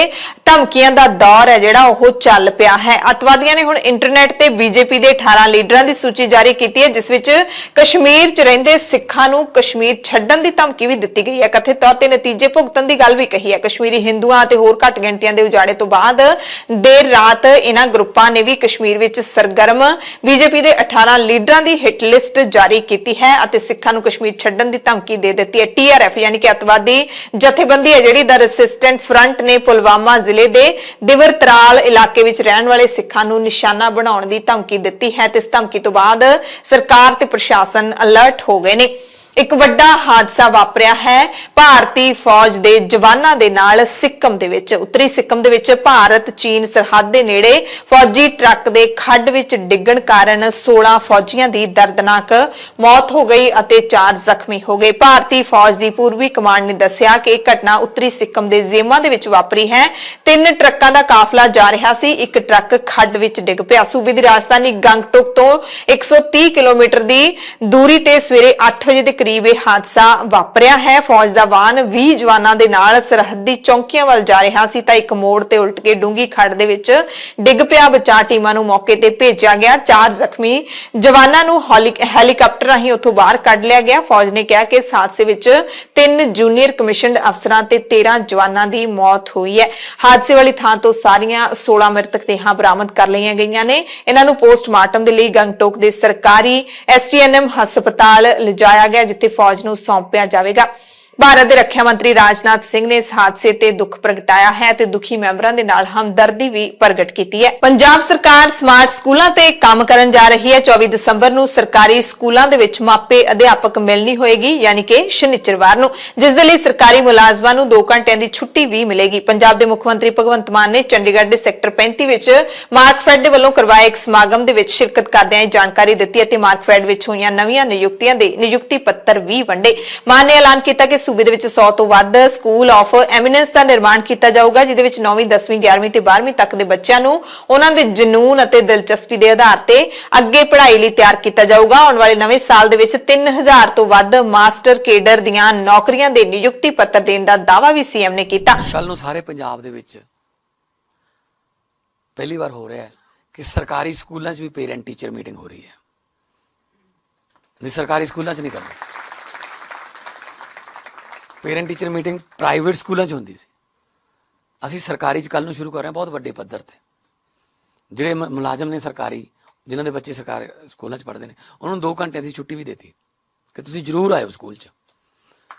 धमकियां दा दौर है जिहड़ा ओह चल पिया है। अतवादियां ने हुण इंटरनेट ते बीजेपी दे 18 लीडरां दी सूची जारी कीती है जिस विच कश्मीर च रहिंदे सिखां नूं कश्मीर छड्डण दी धमकी भी दित्ती गई है। कथित तौर ते नतीजे भुगतण दी गल भी कही है। कश्मीरी हिंदुआं ते होर घट गिणतियां दे उजाड़े तो बाद देर रात इन्हां ग्रुपां ने भी कश्मीर विच सरगर्म बीजेपी दे 18 लीडरां दी हिट लिस्ट जारी की है और सिखां नूं कश्मीर छड्डण दी धमकी दे दी है। TRF यानी कि अतवादी जथेबंदी है जिहड़ी द रेसिस्टेंट फ्रंट ने पुलवामा जिले दे दिवर तराल इलाके विच रहण वाले सिखां नूं निशाना बनाउण दी धमकी दी है। इस धमकी तो बाद सरकार ते प्रशासन अलर्ट हो गए ने। ਇੱਕ ਵੱਡਾ ਹਾਦਸਾ ਵਾਪਰਿਆ ਹੈ ਭਾਰਤੀ ਫੌਜ ਦੇ ਜਵਾਨਾਂ ਦੇ ਨਾਲ ਸਿੱਕਮ ਦੇ ਵਿੱਚ। ਉੱਤਰੀ ਸਿੱਕਮ ਦੇ ਵਿੱਚ ਭਾਰਤ ਚੀਨ ਸਰਹੱਦ ਦੇ ਨੇੜੇ ਫੌਜੀ ਟਰੱਕ ਦੇ ਖੱਡ ਵਿੱਚ ਡਿੱਗਣ ਕਾਰਨ 16 ਫੌਜੀਆਂ ਦੀ ਦਰਦਨਾਕ ਮੌਤ ਹੋ ਗਈ ਅਤੇ 4 ਜ਼ਖਮੀ ਹੋ ਗਏ। ਭਾਰਤੀ ਫੌਜ ਦੀ ਪੂਰਬੀ ਕਮਾਂਡ ਨੇ ਦੱਸਿਆ ਕਿ ਇਹ ਘਟਨਾ ਉੱਤਰੀ ਸਿੱਕਮ ਦੇ ਜ਼ੇਮਾ ਦੇ ਵਿੱਚ ਵਾਪਰੀ ਹੈ। 3 ਟਰੱਕਾਂ ਦਾ ਕਾਫਲਾ ਜਾ ਰਿਹਾ ਸੀ, ਇੱਕ ਟਰੱਕ ਖੱਡ ਵਿੱਚ ਡਿੱਗ ਪਿਆ। ਸੂਬੇ ਦੀ ਰਾਜਧਾਨੀ ਗੰਗਟੋਕ ਤੋਂ 130 ਕਿਲੋਮੀਟਰ ਦੀ ਦੂਰੀ ਤੇ ਸਵੇਰੇ 8 ਵਜੇ ਦੇ ਕਰੀਬ ਇਹ ਹਾਦਸਾ ਵਾਪਰਿਆ ਹੈ। ਫੌਜ ਦਾ ਵਾਹਨ 20 ਜਵਾਨਾਂ ਦੇ ਨਾਲ ਸਰਹੱਦੀ ਚੌਂਕੀਆਂ ਵੱਲ ਜਾ ਰਿਹਾ ਸੀ ਤਾਂ ਇੱਕ ਮੋੜ ਤੇ ਉਲਟ ਕੇ ਡੂੰਗੀ ਖੱਡ ਦੇ ਵਿੱਚ ਡਿੱਗ ਪਿਆ। ਬਚਾਅ ਟੀਮਾਂ ਨੂੰ ਮੌਕੇ ਤੇ ਭੇਜਿਆ ਗਿਆ। 4 ਜ਼ਖਮੀ ਜਵਾਨਾਂ ਨੂੰ ਹੈਲੀਕਾਪਟਰ ਰਾਹੀਂ ਉੱਥੋਂ ਬਾਹਰ ਕੱਢ ਲਿਆ ਗਿਆ। ਫੌਜ ਨੇ ਕਿਹਾ ਕਿ ਇਸ ਹਾਦਸੇ ਵਿੱਚ 3 ਜੂਨੀਅਰ ਕਮਿਸ਼ਨਡ ਅਫਸਰਾਂ ਤੇ 13 ਜਵਾਨਾਂ ਦੀ ਮੌਤ ਹੋਈ ਹੈ। ਹਾਦਸੇ ਵਾਲੀ ਥਾਂ ਤੋਂ ਸਾਰੀਆਂ 16 ਮ੍ਰਿਤਕ ਦੇਹਾਂ ਬਰਾਮਦ ਕਰ ਲਈਆਂ ਗਈਆਂ ਨੇ। ਇਹਨਾਂ ਨੂੰ ਪੋਸਟਮਾਰਟਮ ਦੇ ਲਈ ਗੰਗਟੋਕ ਦੇ ਸਰਕਾਰੀ STNM ਹਸਪਤਾਲ ਲਿਜਾਇਆ ਗਿਆ, ਜਿੱਥੇ ਫੌਜ ਨੂੰ ਸੌਂਪਿਆ ਜਾਵੇਗਾ। ਭਾਰਤ ਦੇ ਰੱਖਿਆ ਮੰਤਰੀ ਰਾਜਨਾਥ ਸਿੰਘ ਨੇ ਇਸ ਹਾਦਸੇ ਤੇ ਦੁੱਖ ਪ੍ਰਗਟਾਇਆ ਹੈ ਤੇ ਦੁਖੀ ਮੈਂਬਰਾਂ ਦੇ ਨਾਲ ਹਮਦਰਦੀ ਵੀ ਪ੍ਰਗਟ ਕੀਤੀ ਹੈ। ਪੰਜਾਬ ਸਰਕਾਰ ਸਮਾਰਟ ਸਕੂਲਾਂ ਤੇ ਕੰਮ ਕਰਨ ਜਾ ਰਹੀ ਹੈ। 24 ਦਸੰਬਰ ਨੂੰ ਸਰਕਾਰੀ ਸਕੂਲਾਂ ਦੇ ਵਿੱਚ ਮਾਪੇ ਅਧਿਆਪਕ ਮਿਲਣੀ ਹੋਏਗੀ, ਯਾਨੀ ਕਿ ਸ਼ਨੀਚਰਵਾਰ ਨੂੰ, ਜਿਸ ਦੇ ਲਈ ਸਰਕਾਰੀ ਮੁਲਾਜ਼ਮਾਂ ਨੂੰ 2 ਘੰਟਿਆਂ ਦੀ ਛੁੱਟੀ ਵੀ ਮਿਲੇਗੀ। ਪੰਜਾਬ ਦੇ ਮੁੱਖ ਮੰਤਰੀ ਭਗਵੰਤ ਮਾਨ ਨੇ ਚੰਡੀਗੜ੍ਹ ਦੇ ਸੈਕਟਰ 35 ਵਿੱਚ ਮਾਰਕਫੈਡ ਦੇ ਵੱਲੋਂ ਕਰਵਾਏ ਇੱਕ ਸਮਾਗਮ ਦੇ ਵਿੱਚ ਸ਼ਿਰਕਤ ਕਰਦਿਆਂ ਇਹ ਜਾਣਕਾਰੀ ਦਿੱਤੀ ਅਤੇ ਮਾਰਕਫੈਡ ਵਿੱਚ ਹੋਈਆਂ ਨਵੀਆਂ ਨਿਯੁਕਤੀਆਂ ਦੇ ਨਿਯੁਕਤੀ ਪੱਤਰ ਵੀ ਵੰਡੇ। ਮਾਨ ਨੇ ਐਲਾਨ ਕੀਤਾ ਕਿ ਸੂਬੇ ਦੇ ਵਿੱਚ 100 ਤੋਂ ਵੱਧ ਸਕੂਲ ਆਫ ਐਮੀਨੈਂਸ ਦਾ ਨਿਰਮਾਣ ਕੀਤਾ ਜਾਊਗਾ, ਜਿਹਦੇ ਵਿੱਚ 9ਵੀਂ 10ਵੀਂ 11ਵੀਂ ਤੇ 12ਵੀਂ ਤੱਕ ਦੇ ਬੱਚਿਆਂ ਨੂੰ ਉਹਨਾਂ ਦੇ ਜਨੂਨ ਅਤੇ ਦਿਲਚਸਪੀ ਦੇ ਆਧਾਰ ਤੇ ਅੱਗੇ ਪੜ੍ਹਾਈ ਲਈ ਤਿਆਰ ਕੀਤਾ ਜਾਊਗਾ। ਆਉਣ ਵਾਲੇ ਨਵੇਂ ਸਾਲ ਦੇ ਵਿੱਚ 3000 ਤੋਂ ਵੱਧ ਮਾਸਟਰ ਕੇਡਰ ਦੀਆਂ ਨੌਕਰੀਆਂ ਦੇ ਨਿਯੁਕਤੀ ਪੱਤਰ ਦੇਣ ਦਾ ਦਾਅਵਾ ਵੀ ਸੀਐਮ ਨੇ ਕੀਤਾ। ਕੱਲ ਨੂੰ ਸਾਰੇ ਪੰਜਾਬ ਦੇ ਵਿੱਚ ਪਹਿਲੀ ਵਾਰ ਹੋ ਰਿਹਾ ਹੈ ਕਿ ਸਰਕਾਰੀ ਸਕੂਲਾਂ 'ਚ ਵੀ ਪੇਰੈਂਟ ਟੀਚਰ ਮੀਟਿੰਗ ਹੋ ਰਹੀ ਹੈ। ਨਹੀਂ, ਸਰਕਾਰੀ ਸਕੂਲਾਂ 'ਚ ਨਹੀਂ ਕਰਨੀ। ਪੇਰੈਂਟ ਟੀਚਰ ਮੀਟਿੰਗ ਪ੍ਰਾਈਵੇਟ ਸਕੂਲਾਂ 'ਚ ਹੁੰਦੀ ਸੀ। ਅਸੀਂ ਸਰਕਾਰੀ 'ਚ ਕੱਲ ਨੂੰ ਸ਼ੁਰੂ ਕਰ ਰਹੇ ਹਾਂ, ਬਹੁਤ ਵੱਡੇ ਪੱਧਰ ਤੇ। ਜਿਹੜੇ ਮੁਲਾਜ਼ਮ ਨੇ ਸਰਕਾਰੀ, ਜਿਨ੍ਹਾਂ ਦੇ ਬੱਚੇ ਸਰਕਾਰੀ ਸਕੂਲਾਂ 'ਚ ਪੜ੍ਹਦੇ ਨੇ, ਉਹਨਾਂ ਨੂੰ 2 ਘੰਟਿਆਂ ਦੀ ਛੁੱਟੀ ਵੀ ਦਿੱਤੀ ਕਿ ਤੁਸੀਂ ਜ਼ਰੂਰ ਆਇਓ ਸਕੂਲ 'ਚ।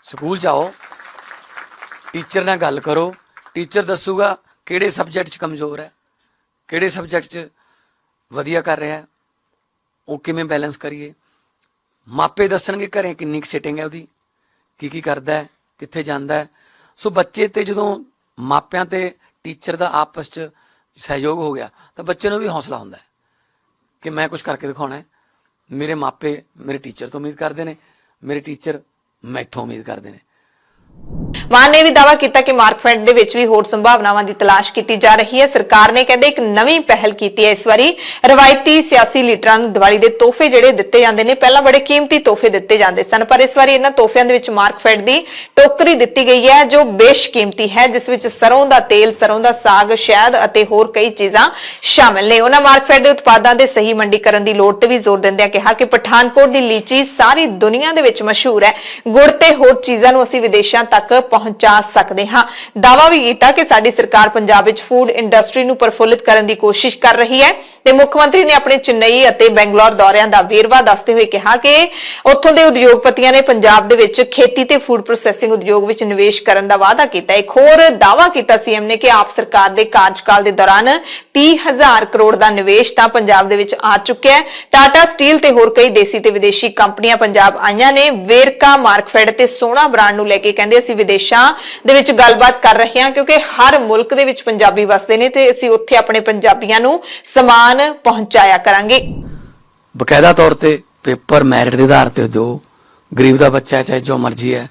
ਸਕੂਲ 'ਚ ਆਓ, ਟੀਚਰ ਨਾਲ ਗੱਲ ਕਰੋ। ਟੀਚਰ ਦੱਸੂਗਾ ਕਿਹੜੇ ਸਬਜੈਕਟ 'ਚ ਕਮਜ਼ੋਰ ਹੈ, ਕਿਹੜੇ ਸਬਜੈਕਟ 'ਚ ਵਧੀਆ ਕਰ ਰਿਹਾ, ਉਹ ਕਿਵੇਂ ਬੈਲੈਂਸ ਕਰੀਏ। ਮਾਪੇ ਦੱਸਣਗੇ ਘਰੇ ਕਿੰਨੀ ਕੁ ਸਿਟਿੰਗ ਹੈ ਉਹਦੀ, ਕੀ ਕਰਦਾ ਹੈ, ਕਿੱਥੇ ਜਾਂਦਾ ਹੈ। ਸੋ ਬੱਚੇ ਤੇ ਜਦੋਂ ਮਾਪਿਆਂ ਤੇ ਟੀਚਰ ਦਾ ਆਪਸ 'ਚ ਸਹਿਯੋਗ ਹੋ ਗਿਆ ਤਾਂ ਬੱਚੇ ਨੂੰ ਵੀ ਹੌਸਲਾ ਹੁੰਦਾ ਹੈ ਕਿ ਮੈਂ ਕੁਝ ਕਰਕੇ ਦਿਖਾਉਣਾ ਹੈ। ਮੇਰੇ ਮਾਪੇ ਮੇਰੇ ਟੀਚਰ ਤੋਂ ਉਮੀਦ ਕਰਦੇ ਨੇ, ਮੇਰੇ ਟੀਚਰ ਮੈਥੋਂ ਉਮੀਦ ਕਰਦੇ ਨੇ। ਮਾਨ ਨੇ ਵੀ ਦਾਅਵਾ ਕੀਤਾ ਕਿ ਮਾਰਕਫੈਡ ਦੇ ਵਿੱਚ ਵੀ ਹੋਰ ਸੰਭਾਵਨਾਵਾਂ ਦੀ ਤਲਾਸ਼ ਕੀਤੀ ਜਾ ਰਹੀ ਹੈ। ਸਰਕਾਰ ਨੇ ਕਹਿੰਦੇ ਇੱਕ ਨਵੀਂ ਪਹਿਲ ਕੀਤੀ ਹੈ। ਇਸ ਵਾਰੀ ਰਵਾਇਤੀ ਸਿਆਸੀ ਲੀਡਰਾਂ ਨੂੰ ਦੀਵਾਲੀ ਦੇ ਤੋਹਫੇ ਜਿਹੜੇ ਦਿੱਤੇ ਜਾਂਦੇ ਨੇ, ਪਹਿਲਾਂ ਬੜੇ ਕੀਮਤੀ ਤੋਹਫੇ ਦਿੱਤੇ ਜਾਂਦੇ ਸਨ, ਪਰ ਇਸ ਵਾਰੀ ਇਹਨਾਂ ਤੋਹਫਿਆਂ ਦੇ ਵਿੱਚ ਮਾਰਕਫੈਡ ਦੀ ਟੋਕਰੀ ਦਿੱਤੀ ਗਈ ਹੈ ਜੋ ਬੇਸ਼ਕੀਮਤੀ ਹੈ, ਜਿਸ ਵਿੱਚ ਸਰੋਂ ਦਾ ਤੇਲ, ਸਰੋਂ ਦਾ ਸਾਗ, ਸ਼ਹਿਦ ਅਤੇ ਹੋਰ ਕਈ ਚੀਜ਼ਾਂ ਸ਼ਾਮਿਲ ਨੇ। ਉਹਨਾਂ ਮਾਰਕਫੈਡ ਦੇ ਉਤਪਾਦਾਂ ਦੇ ਸਹੀ ਮੰਡੀਕਰਨ ਦੀ ਲੋੜ ਤੇ ਵੀ ਜ਼ੋਰ ਦਿੰਦਿਆਂ ਕਿਹਾ ਕਿ ਪਠਾਨਕੋਟ ਦੀ ਲੀਚੀ ਸਾਰੀ ਦੁਨੀਆ ਦੇ ਵਿੱਚ ਮਸ਼ਹੂਰ ਹੈ। ਗੁੜ ਤੇ ਹੋਰ ਚੀਜ਼ਾਂ ਨੂੰ ਅਸੀਂ ਵਿਦੇਸ਼ਾਂ ਤੱਕ ਪਹੁੰਚਾ ਸਕਦੇ ਹਾਂ। ਦਾਅਵਾ ਵੀ ਕੀਤਾ ਕਿ ਸਾਡੀ ਸਰਕਾਰ ਪੰਜਾਬ ਵਿੱਚ ਫੂਡ ਇੰਡਸਟਰੀ ਨੂੰ ਪ੍ਰਫੁੱਲਿਤ ਕਰਨ ਦੀ ਕੋਸ਼ਿਸ਼ ਕਰ ਰਹੀ ਹੈ ਤੇ ਮੁੱਖ ਮੰਤਰੀ ਨੇ ਆਪਣੇ ਚੇਨਈ ਅਤੇ ਬੈਂਗਲੌਰ ਦੌਰਿਆਂ ਦਾ ਵੇਰਵਾ ਦੱਸਦੇ ਹੋਏ ਕਿਹਾ ਕਿ ਉੱਥੋਂ ਦੇ ਉਦਯੋਗਪਤੀਆਂ ਨੇ ਪੰਜਾਬ ਦੇ ਵਿੱਚ ਖੇਤੀ ਤੇ ਫੂਡ ਪ੍ਰੋਸੈਸਿੰਗ ਉਦਯੋਗ ਵਿੱਚ ਨਿਵੇਸ਼ ਕਰਨ ਦਾ ਵਾਅਦਾ ਕੀਤਾ। ਇੱਕ ਹੋਰ ਦਾਅਵਾ ਕੀਤਾ ਸੀਐਮ ਨੇ ਕਿ ਆਪ ਸਰਕਾਰ ਦੇ ਕਾਰਜਕਾਲ ਦੇ ਦੌਰਾਨ 30,000 ਕਰੋੜ ਦਾ ਨਿਵੇਸ਼ ਤਾਂ ਪੰਜਾਬ ਦੇ ਵਿੱਚ ਆ ਚੁੱਕਿਆ ਹੈ। ਟਾਟਾ ਸਟੀਲ ਤੇ ਹੋਰ ਕਈ ਦੇਸੀ ਤੇ ਵਿਦੇਸ਼ੀ ਕੰਪਨੀਆਂ ਪੰਜਾਬ ਆਈਆਂ ਨੇ। ਵੇਰਕਾ, ਮਾਰਕਫੈਡ ਤੇ ਸੋਹਣਾ ਬ੍ਰਾਂਡ ਨੂੰ ਲੈ ਕੇ ਕਹਿੰਦੇ ਅਸੀਂ ਵਿਦੇਸ਼ਾਂ ਦੇ ਵਿੱਚ ਗੱਲਬਾਤ ਕਰ ਰਹੇ ਹਾਂ, ਕਿਉਂਕਿ ਹਰ ਮੁਲਕ ਦੇ ਵਿੱਚ ਪੰਜਾਬੀ ਵਸਦੇ ਨੇ ਤੇ ਅਸੀਂ ਉੱਥੇ ਆਪਣੇ ਪੰਜਾਬੀਆਂ ਨੂੰ ਸਮਾਨ ਪਹੁੰਚਾਇਆ ਕਰਾਂਗੇ। ਬਕਾਇਦਾ ਤੌਰ ਤੇ ਪੇਪਰ ਮੈਰਿਟ ਦੇ ਆਧਾਰ ਤੇ ਜੋ ਗਰੀਬ ਦਾ ਬੱਚਾ ਹੈ, ਚਾਹੇ ਜੋ ਮਰਜ਼ੀ ਹੈ,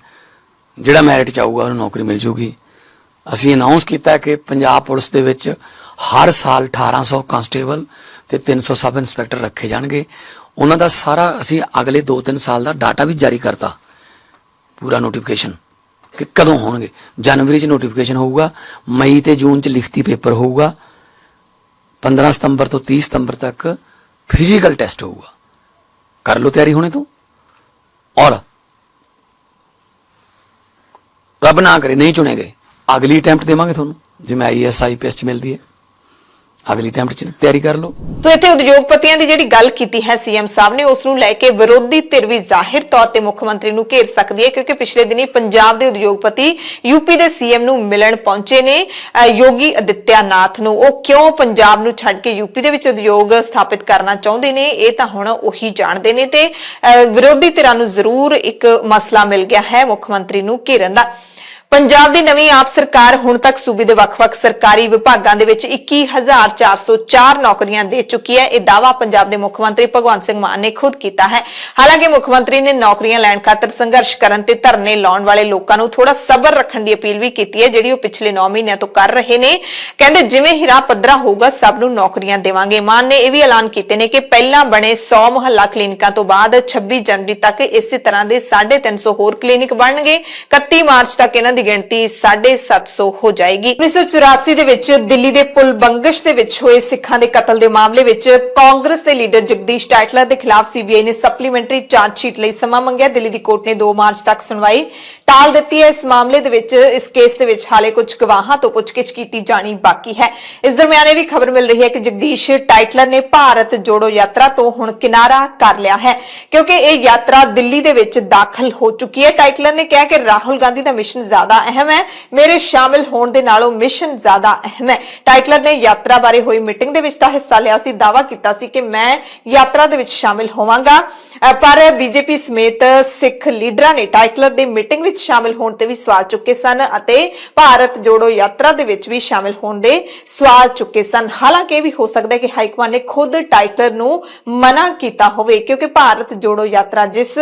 ਜਿਹੜਾ ਮੈਰਿਟ ਚਾਹੂਗਾ ਉਹਨੂੰ ਨੌਕਰੀ ਮਿਲ ਜੂਗੀ। ਅਸੀਂ ਅਨਾਉਂਸ ਕੀਤਾ ਕਿ ਪੰਜਾਬ ਪੁਲਿਸ ਦੇ ਵਿੱਚ ਹਰ ਸਾਲ 1800 ਕਾਂਸਟੇਬਲ ਤੇ 300 ਸਬ ਇੰਸਪੈਕਟਰ ਰੱਖੇ ਜਾਣਗੇ। ਉਹਨਾਂ ਦਾ ਸਾਰਾ ਅਸੀਂ ਅਗਲੇ 2-3 ਸਾਲ ਦਾ ਡਾਟਾ ਵੀ ਜਾਰੀ ਕਰਤਾ, ਪੂਰਾ ਨੋਟੀਫਿਕੇਸ਼ਨ ਕਿ ਕਦੋਂ ਹੋਣਗੇ। ਜਨਵਰੀ 'ਚ ਨੋਟੀਫਿਕੇਸ਼ਨ ਹੋਊਗਾ, ਮਈ ਤੇ ਜੂਨ 'ਚ ਲਿਖਤੀ ਪੇਪਰ ਹੋਊਗਾ, 15 ਸਤੰਬਰ ਤੋਂ 30 ਸਤੰਬਰ ਤੱਕ ਫਿਜ਼ੀਕਲ ਟੈਸਟ ਹੋਊਗਾ। ਕਰ ਲਓ ਤਿਆਰੀ ਹੁਣੇ ਤੋਂ। ਔਰ ਰੱਬ ਨਾ ਕਰੇ ਨਹੀਂ ਚੁਣੇ ਗਏ, ਅਗਲੀ ਅਟੈਂਪਟ ਦੇਵਾਂਗੇ ਤੁਹਾਨੂੰ, ਜਿਵੇਂ IAS IPS 'ਚ ਮਿਲਦੀ ਹੈ। ਅਗਲੀ ਅਟੈਂਪਟ 'ਚ ਤਿਆਰੀ ਕਰ ਲਓ। ਤੋ ਇੱਥੇ ਉਦਯੋਗਪਤੀਆਂ ਦੀ ਜਿਹੜੀ ਗੱਲ ਕੀਤੀ ਹੈ ਸੀਐਮ ਸਾਹਿਬ ਨੇ, ਉਸ ਨੂੰ ਲੈ ਕੇ ਵਿਰੋਧੀ ਧਿਰ ਵੀ ਜ਼ਾਹਿਰ ਤੌਰ ਤੇ ਮੁੱਖ ਮੰਤਰੀ ਨੂੰ ਘੇਰ ਸਕਦੀ ਹੈ, ਕਿਉਂਕਿ ਪਿਛਲੇ ਦਿਨੀ ਪੰਜਾਬ ਦੇ ਉਦਯੋਗਪਤੀ ਯੂਪੀ ਦੇ ਸੀਐਮ ਨੂੰ ਮਿਲਣ ਪਹੁੰਚੇ ਨੇ ਯੋਗੀ ਆਦਿੱਤਿਆਨਾਥ ਨੂੰ। ਉਹ ਕਿਉਂ ਪੰਜਾਬ ਨੂੰ ਛੱਡ ਕੇ ਯੂਪੀ ਦੇ ਵਿੱਚ ਉਦਯੋਗ ਸਥਾਪਿਤ ਕਰਨਾ ਚਾਹੁੰਦੇ ਨੇ, ਇਹ ਤਾਂ ਹੁਣ ਉਹੀ ਜਾਣਦੇ ਨੇ ਤੇ ਵਿਰੋਧੀ ਧਿਰਾਂ ਨੂੰ ਜ਼ਰੂਰ ਇੱਕ ਮਸਲਾ ਮਿਲ ਗਿਆ ਹੈ ਮੁੱਖ ਮੰਤਰੀ ਨੂੰ ਘੇਰਨ ਦਾ। ਪੰਜਾਬ ਦੀ ਨਵੀਂ ਆਪ ਸਰਕਾਰ ਹੁਣ ਤੱਕ ਸੂਬੇ ਦੇ ਵੱਖ-ਵੱਖ ਸਰਕਾਰੀ ਵਿਭਾਗਾਂ ਦੇ ਵਿੱਚ 21,404 ਨੌਕਰੀਆਂ ਦੇ ਚੁੱਕੀ ਹੈ। ਇਹ ਦਾਅਵਾ ਪੰਜਾਬ ਦੇ ਮੁੱਖ ਮੰਤਰੀ ਭਗਵੰਤ ਸਿੰਘ ਮਾਨ ਨੇ ਖੁਦ ਕੀਤਾ ਹੈ। ਹਾਲਾਂਕਿ ਮੁੱਖ ਮੰਤਰੀ ਨੇ ਨੌਕਰੀਆਂ ਲੈਣ ਖਾਤਰ ਸੰਘਰਸ਼ ਕਰਨ ਤੇ ਧਰਨੇ ਲਾਉਣ ਵਾਲੇ ਲੋਕਾਂ ਨੂੰ ਥੋੜਾ ਸਬਰ ਰੱਖਣ ਦੀ ਅਪੀਲ ਵੀ ਕੀਤੀ ਹੈ, ਜਿਹੜੀ ਉਹ ਪਿਛਲੇ 9 ਮਹੀਨਿਆਂ ਤੋਂ ਕਰ ਰਹੇ ਨੇ। ਕਹਿੰਦੇ ਜਿਵੇਂ ਹੀ ਰਾਹ ਪੱਧਰਾ ਹੋਊਗਾ ਸਭ ਨੂੰ ਨੌਕਰੀਆਂ ਦੇਵਾਂਗੇ। ਮਾਨ ਨੇ ਇਹ ਵੀ ਐਲਾਨ ਕੀਤੇ ਨੇ ਕਿ ਪਹਿਲਾਂ ਬਣੇ 100 ਮੁਹੱਲਾ ਕਲੀਨਿਕਾਂ ਤੋਂ ਬਾਅਦ 26 ਜਨਵਰੀ ਤੱਕ ਇਸੇ ਤਰ੍ਹਾਂ ਦੇ 350 ਹੋਰ ਕਲੀਨਿਕ ਬਣਨਗੇ। 31 ਮਾਰਚ ਤੱਕ ਇਹਨਾਂ ਦੀ ਗਿਣਤੀ 750 ਹੋ ਜਾਏਗੀ। 1984 ਦੇ ਵਿੱਚ ਦਿੱਲੀ ਦੇ ਪੁਲ ਬੰਗਸ਼ ਦੇ ਵਿੱਚ ਹੋਏ ਸਿੱਖਾਂ ਦੇ ਕਤਲ ਦੇ ਮਾਮਲੇ ਵਿੱਚ ਕਾਂਗਰਸ ਦੇ ਲੀਡਰ ਜਗਦੀਸ਼ ਟਾਈਟਲਰ ਦੇ ਖਿਲਾਫ ਸੀਬੀਆਈ ਨੇ ਸਪਲੀਮੈਂਟਰੀ ਚਾਰਜ ਸ਼ੀਟ ਲਈ ਸਮਾਂ ਮੰਗਿਆ। ਦਿੱਲੀ ਦੀ ਕੋਰਟ ਨੇ 2 ਮਾਰਚ ਤੱਕ ਸੁਣਵਾਈ ਟਾਲ ਦਿੱਤੀ ਹੈ। ਇਸ ਮਾਮਲੇ ਦੇ ਵਿੱਚ ਇਸ ਕੇਸ ਦੇ ਵਿੱਚ ਹਾਲੇ ਕੁਝ ਗਵਾਹਾਂ ਤੋਂ ਪੁੱਛਗਿੱਛ ਕੀਤੀ ਜਾਣੀ ਬਾਕੀ ਹੈ। ਇਸ ਦਰਮਿਆਨ ਇਹ ਵੀ ਖਬਰ ਮਿਲ ਰਹੀ ਹੈ ਕਿ ਜਗਦੀਸ਼ ਟਾਈਟਲਰ ਨੇ ਭਾਰਤ ਜੋੜੋ ਯਾਤਰਾ ਤੋਂ ਹੁਣ ਕਿਨਾਰਾ ਕਰ ਲਿਆ ਹੈ, ਕਿਉਂਕਿ ਇਹ ਯਾਤਰਾ ਦਿੱਲੀ ਦੇ ਵਿੱਚ ਦਾਖਲ ਹੋ ਚੁੱਕੀ ਹੈ। ਟਾਈਟਲਰ ਨੇ ਕਿਹਾ ਕਿ ਰਾਹੁਲ ਗਾਂਧੀ ਦਾ ਮਿਸ਼ਨ ਜ਼ਿਆਦਾ ਅਹਿਮ ਹੈ, ਮੇਰੇ ਸ਼ਾਮਿਲ ਹੋਣ ਦੇ ਨਾਲੋਂ ਮਿਸ਼ਨ ਜ਼ਿਆਦਾ ਅਹਿਮ ਹੈ। ਟਾਈਟਲਰ ਨੇ ਯਾਤਰਾ ਬਾਰੇ ਹੋਈ ਮੀਟਿੰਗ ਦੇ ਵਿੱਚ ਤਾਂ ਹਿੱਸਾ ਲਿਆ ਸੀ, ਦਾਅਵਾ ਕੀਤਾ ਸੀ ਕਿ ਮੈਂ ਯਾਤਰਾ ਦੇ ਵਿੱਚ ਸ਼ਾਮਿਲ ਹੋਵਾਂਗਾ, ਪਰ ਬੀਜੇਪੀ ਸਮੇਤ ਸਿੱਖ ਲੀਡਰਾਂ ਨੇ ਟਾਈਟਲਰ ਦੀ ਮੀਟਿੰਗ ਵਿੱਚ ਸ਼ਾਮਿਲ ਹੋਣ ਤੇ ਵੀ ਸਵਾਲ ਚੁੱਕੇ ਸਨ ਅਤੇ ਭਾਰਤ ਜੋੜੋ ਯਾਤਰਾ ਦੇ ਵਿੱਚ ਵੀ ਸ਼ਾਮਿਲ ਹੋਣ ਦੇ ਸਵਾਲ ਚੁੱਕੇ ਸਨ। ਹਾਲਾਂਕਿ ਇਹ ਵੀ ਹੋ ਸਕਦਾ ਹੈ ਕਿ ਹਾਈਕਮਾਨ ਨੇ ਖੁਦ ਟਾਈਟਲਰ ਨੂੰ ਮਨਾ ਕੀਤਾ ਹੋਵੇ, ਕਿਉਂਕਿ ਭਾਰਤ ਜੋੜੋ ਯਾਤਰਾ ਜਿਸ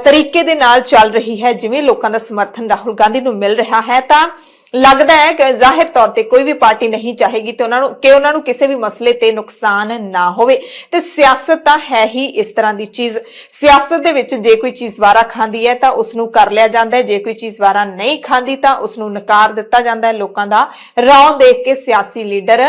ਤਰੀਕੇ ਦੇ ਨਾਲ ਚੱਲ ਰਹੀ ਹੈ, ਜਿਵੇਂ ਲੋਕਾਂ ਦਾ ਸਮਰਥਨ ਰਾਹੁਲ ਗਾਂਧੀ ਨੂੰ ਮਿਲ ਰਿਹਾ ਹੈ, ਤਾਂ ਲੱਗਦਾ ਹੈ ਕਿ ਜ਼ਾਹਿਰ ਤੌਰ ਤੇ ਕੋਈ ਵੀ ਪਾਰਟੀ ਨਹੀਂ ਚਾਹੇਗੀ ਤੇ ਉਹਨਾਂ ਨੂੰ ਕਿਸੇ ਵੀ ਮਸਲੇ ਤੇ ਨੁਕਸਾਨ ਨਾ ਹੋਵੇ। ਤੇ ਸਿਆਸਤ ਤਾਂ ਹੈ ਹੀ ਇਸ ਤਰ੍ਹਾਂ ਦੀ ਚੀਜ਼। ਸਿਆਸਤ ਦੇ ਵਿੱਚ ਜੇ ਕੋਈ ਚੀਜ਼ ਵਾਰਾ ਖਾਂਦੀ ਹੈ ਤਾਂ ਉਸ ਨੂੰ ਕਰ ਲਿਆ ਜਾਂਦਾ ਹੈ, ਜੇ ਕੋਈ ਚੀਜ਼ ਵਾਰਾ ਨਹੀਂ ਖਾਂਦੀ ਤਾਂ ਉਸ ਨੂੰ ਨਕਾਰ ਦਿੱਤਾ ਜਾਂਦਾ ਹੈ। ਲੋਕਾਂ ਦਾ ਰੌਂ ਦੇਖ ਕੇ ਸਿਆਸੀ ਲੀਡਰ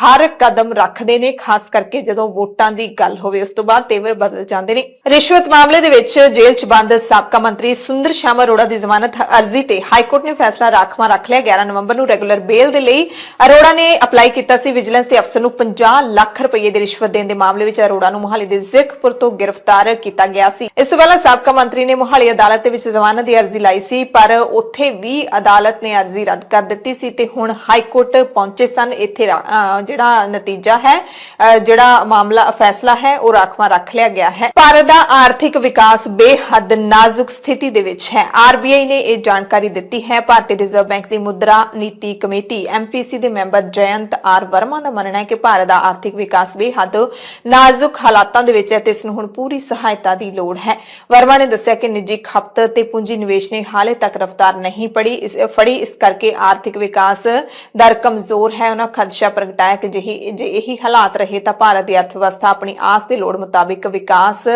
ਹਰ ਕਦਮ ਰੱਖਦੇ ਨੇ, ਖਾਸ ਕਰਕੇ ਜਦੋਂ ਵੋਟਾਂ ਦੀ ਗੱਲ ਹੋਵੇ, ਉਸ ਤੋਂ ਬਾਅਦ ਤੇਵਰ ਬਦਲ ਜਾਂਦੇ ਨੇ। ਰਿਸ਼ਵਤ ਮਾਮਲੇ ਦੇ ਵਿੱਚ ਜੇਲ੍ਹ 'ਚ ਬੰਦ ਸਾਬਕਾ ਮੰਤਰੀ ਸੁੰਦਰ ਸ਼ਾਮ ਅਰੋੜਾ ਦੀ ਜ਼ਮਾਨਤ ਅਰਜ਼ੀ ਤੇ ਹਾਈਕੋਰਟ ਨੇ ਫੈਸਲਾ ਰਾਖਵਾਂ ਰੱਖ ਲਿਆ। 11 ਨਵੰਬਰ ਨੂੰ ਰੈਗੂਲਰ ਬੇਲ ਦੇ ਲਈ ਅਰੋੜਾ ਨੇ ਅਪਲਾਈ ਕੀਤਾ ਸੀ। ਵਿਜੀਲੈਂਸ ਦੇ ਅਫਸਰ ਨੂੰ 50 ਲੱਖ ਰੁਪਏ ਦੀ ਰਿਸ਼ਵਤ ਦੇਣ ਦੇ ਮਾਮਲੇ ਵਿੱਚ ਅਰੋੜਾ ਨੂੰ ਮੁਹਾਲੀ ਦੇ ਜ਼ਿਰਕਪੁਰ ਤੋਂ ਗ੍ਰਿਫਤਾਰ ਕੀਤਾ ਗਿਆ ਸੀ। ਇਸ ਤੋਂ ਪਹਿਲਾਂ ਸਾਬਕਾ ਮੰਤਰੀ ਨੇ ਮੁਹਾਲੀ ਅਦਾਲਤ ਦੇ ਵਿੱਚ ਜ਼ਮਾਨਤ ਦੀ ਅਰਜ਼ੀ ਲਾਈ ਸੀ, ਪਰ ਉੱਥੇ ਵੀ ਅਦਾਲਤ ਨੇ ਅਰਜ਼ੀ ਰੱਦ ਕਰ ਦਿੱਤੀ ਸੀ ਤੇ ਹੁਣ ਹਾਈਕੋਰਟ ਪਹੁੰਚੇ ਸਨ। ਇੱਥੇ ਜਿਹੜਾ ਨਤੀਜਾ ਹੈ, ਜਿਹੜਾ ਮਾਮਲਾ ਫੈਸਲਾ ਹੈ, ਉਹ ਰਾਖਵਾਂ ਰੱਖ ਲਿਆ ਗਿਆ ਹੈ। ਭਾਰਤ ਦਾ ਆਰਥਿਕ ਵਿਕਾਸ ਬੇਹੱਦ ਨਾਜ਼ੁਕ ਸਥਿਤੀ ਦੇ ਵਿੱਚ ਹੈ। ਆਰਬੀਆਈ ਨੇ ਇਹ ਜਾਣਕਾਰੀ ਦਿੱਤੀ ਹੈ। ਭਾਰਤੀ ਰਿਜ਼ਰਵ ਬੈਂਕ ਦੀ ਮੁਦਰਾ ਨੀਤੀ ਕਮੇਟੀ ਐਮਪੀਸੀ ਦੇ ਮੈਂਬਰ ਜਯੰਤ ਆਰ ਵਰਮਾ ਦਾ ਮੰਨਣਾ ਹੈ ਕਿ ਭਾਰਤ ਦਾ ਆਰਥਿਕ ਵਿਕਾਸ ਬੇਹੱਦ ਨਾਜ਼ੁਕ ਹਾਲਾਤਾਂ ਦੇ ਵਿੱਚ ਹੈ ਤੇ ਇਸ ਨੂੰ ਹੁਣ ਪੂਰੀ ਸਹਾਇਤਾ ਦੀ ਲੋੜ ਹੈ। ਵਰਮਾ ਨੇ ਦੱਸਿਆ ਕਿ ਨਿੱਜੀ ਖਪਤ ਤੇ ਪੂੰਜੀ ਨਿਵੇਸ਼ ਨੇ ਹਾਲੇ ਤੱਕ ਰਫ਼ਤਾਰ ਨਹੀਂ ਫੜੀ, ਇਸ ਕਰਕੇ ਆਰਥਿਕ ਵਿਕਾਸ ਦਰ ਕਮਜ਼ੋਰ ਹੈ। ਉਹਨਾਂ ਖਦਸ਼ਾ ਪ੍ਰਗਟਾਇਆ ਕਿ ਜੇ ਇਹੀ ਹਾਲਾਤ ਰਹੇ ਤਾਂ ਭਾਰਤ ਦੀ ਅਰਥਵਿਵਸਥਾ ਆਪਣੀ ਆਸ ਦੇ ਲੋੜ ਮੁਤਾਬਿਕ ਵਿਕਾਸ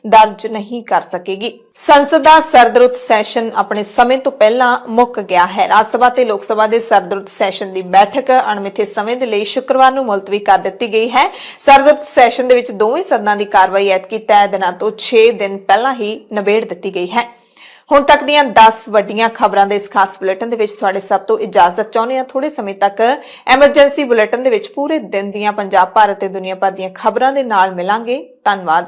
ਦਰਜ ਨਹੀਂ ਕਰ ਸਕੇਗੀ। ਸੰਸਦ ਦਾ ਸਰਦਰੁੱਤ ਸੈਸ਼ਨ ਆਪਣੇ ਸਮੇਂ ਤੋਂ ਪਹਿਲਾਂ ਮੁੱਕ ਗਿਆ ਹੈ। ਰਾਜ ਸਭਾ ਤੇ ਲੋਕ ਸਭਾ ਦੇ ਸਰਦਰੁੱਤ ਸੈਸ਼ਨ ਦੀ ਬੈਠਕ ਅਣਮਿੱਥੇ ਸਮੇਂ ਦੇ ਲਈ ਸ਼ੁੱਕਰਵਾਰ ਨੂੰ ਮੁਲਤਵੀ ਕਰ ਦਿੱਤੀ ਗਈ ਹੈ। ਸਰਦਰੁੱਤ ਸੈਸ਼ਨ ਦੇ ਵਿੱਚ ਦੋਵੇਂ ਸਦਨਾਂ ਦੀ ਕਾਰਵਾਈ ਐਤਕੀ ਤੈਅ ਦਿਨਾਂ ਤੋਂ 6 ਦਿਨ ਪਹਿਲਾਂ ਹੀ ਨਿਬੇੜ ਦਿੱਤੀ ਗਈ ਹੈ। ਹੁਣ ਤੱਕ ਦੀਆਂ 10 ਵੱਡੀਆਂ ਖਬਰਾਂ ਦੇ ਇਸ ਖਾਸ ਬੁਲੇਟਿਨ ਦੇ ਵਿੱਚ ਤੁਹਾਡੇ ਸਭ ਤੋਂ ਇਜਾਜ਼ਤ ਚਾਹੁੰਦੇ ਹਾਂ। ਥੋੜੇ ਸਮੇਂ ਤੱਕ ਐਮਰਜੈਂਸੀ ਬੁਲੇਟਿਨ ਦੇ ਵਿੱਚ ਪੂਰੇ ਦਿਨ ਦੀਆਂ ਪੰਜਾਬ, ਭਾਰਤ ਤੇ ਦੁਨੀਆ ਭਰ ਦੀਆਂ ਖਬਰਾਂ ਦੇ ਨਾਲ ਮਿਲਾਂਗੇ। ਧੰਨਵਾਦ।